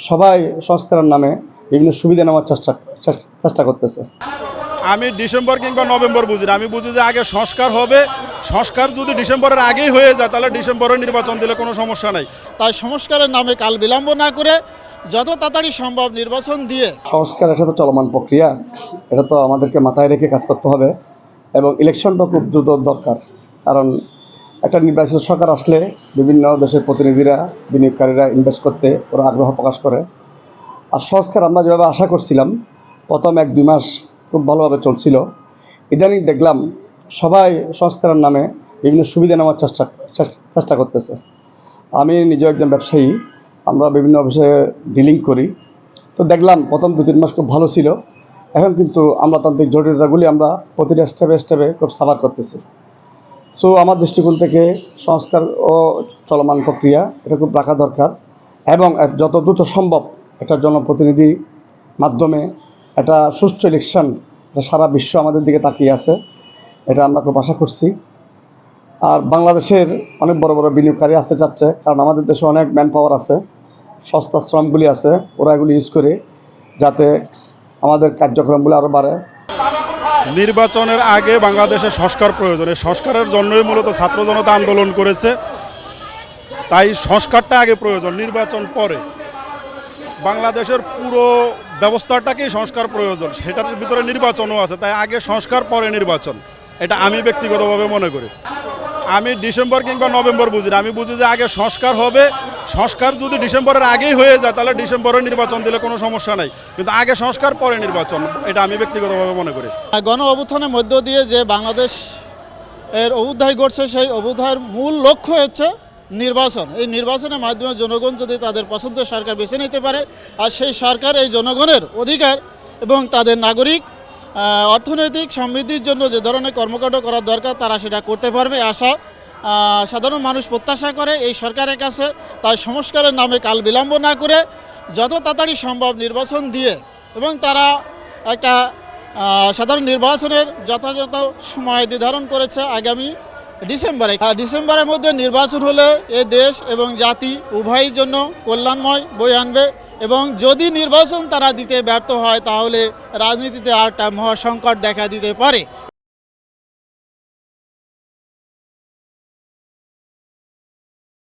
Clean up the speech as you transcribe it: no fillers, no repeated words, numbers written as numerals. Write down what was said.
সবাই সংস্কারের নামে বিভিন্ন সুবিধা নেওয়ার চেষ্টা করতেছে। আমি ডিসেম্বর কিংবা নভেম্বর বুঝি না, আমি বুঝি যে আগে সংস্কার হবে। সংস্কার যদি ডিসেম্বরের আগেই হয়ে যায় তাহলে ডিসেম্বরে নির্বাচন দিলে কোনো সমস্যা নাই। তাই সংস্কারের নামে কাল বিলম্ব না করে যত তাড়াতাড়ি সম্ভব নির্বাচন দিয়ে সংস্কার এটা তো চলমান প্রক্রিয়া, এটা তো আমাদেরকে মাথায় রেখে কাজ করতে হবে এবং ইলেকশনটা খুব দ্রুত দরকার। কারণ একটা নির্বাচিত সরকার আসলে বিভিন্ন দেশের প্রতিনিধিরা, বিনিয়োগকারীরা ইনভেস্ট করতে ওরা আগ্রহ প্রকাশ করে। আর সংস্কার আমরা যেভাবে আশা করছিলাম প্রথম 1-2 মাস খুব ভালোভাবে চলছিল, ইদানিং দেখলাম সবাই সংস্কারের নামে বিভিন্ন সুবিধা নেওয়ার চেষ্টা করতেছে। আমি নিজেও একজন ব্যবসায়ী, আমরা বিভিন্ন অফিসে ডিলিং করি, তো দেখলাম প্রথম 2-3 মাস খুব ভালো ছিল। এখন কিন্তু আমলাতান্ত্রিক জটিলতাগুলি আমরা প্রতিটা স্টেপে খুব সাফার করতেছি। সো আমার দৃষ্টিকোণ থেকে সংস্কার ও চলমান প্রক্রিয়া এটা খুব রাখা দরকার এবং যত দ্রুত সম্ভব একটা জনপ্রতিনিধি মাধ্যমে একটা সুষ্ঠু ইলেকশন, সারা বিশ্ব আমাদের দিকে তাকিয়ে আছে, এটা আমরা খুব আশা করছি। আর বাংলাদেশের অনেক বড় বড় বিনিয়োগকারী আসতে চাচ্ছে, কারণ আমাদের দেশে অনেক ম্যান পাওয়ার আছে, সস্তা শ্রমগুলি আছে, ওরা এগুলি ইউজ করে যাতে আমাদের কার্যক্রমগুলো আরও বাড়ে। নির্বাচনের আগে বাংলাদেশের সংস্কার প্রয়োজন, এই সংস্কারের জন্যই মূলত ছাত্র জনতা আন্দোলন করেছে। তাই সংস্কারটা আগে প্রয়োজন, নির্বাচন পরে। বাংলাদেশের পুরো ব্যবস্থাটাকেই সংস্কার প্রয়োজন, সেটার ভিতরে নির্বাচনও আছে। তাই আগে সংস্কার পরে নির্বাচন, এটা আমি ব্যক্তিগতভাবে মনে করি। আমি ডিসেম্বর কিংবা নভেম্বর বুঝি না, আমি বুঝি যে আগে সংস্কার হবে। সংস্কার যদি ডিসেম্বরের আগেই হয়ে যায় তাহলে ডিসেম্বরে নির্বাচন দিলে কোনো সমস্যা নাই, কিন্তু আগে সংস্কার পরে নির্বাচন, এটা আমি ব্যক্তিগতভাবে মনে করি। গণ অভ্যুত্থানের মধ্য দিয়ে যে বাংলাদেশ এর অভ্যুদয় ঘটছে, সেই অভ্যুদয়ের মূল লক্ষ্য হচ্ছে নির্বাচন। এই নির্বাচনের মাধ্যমে জনগণ যদি তাদের পছন্দের সরকার বেছে নিতে পারে, আর সেই সরকার এই জনগণের অধিকার এবং তাদের নাগরিক অর্থনৈতিক সমৃদ্ধির জন্য যে ধরনের কর্মকাণ্ড করার দরকার তারা সেটা করতে পারবে আশা সাধারণ মানুষ প্রত্যাশা করে এই সরকারের কাছে। তাই সংস্কারের নামে কাল বিলম্ব না করে যত তাড়াতাড়ি সম্ভব নির্বাচন দিয়ে এবং তারা একটা সাধারণ নির্বাচনের যথাযথ সময় নির্ধারণ করেছে আগামী ডিসেম্বরের মধ্যে নির্বাচন হলে এ দেশ এবং জাতি উভয়ের জন্য কল্যাণময় বয়ে আনবে। এবং যদি নির্বাচন তারা দিতে ব্যর্থ হয় তাহলে রাজনীতিতে আর একটা মহাসংকট দেখা দিতে পারে।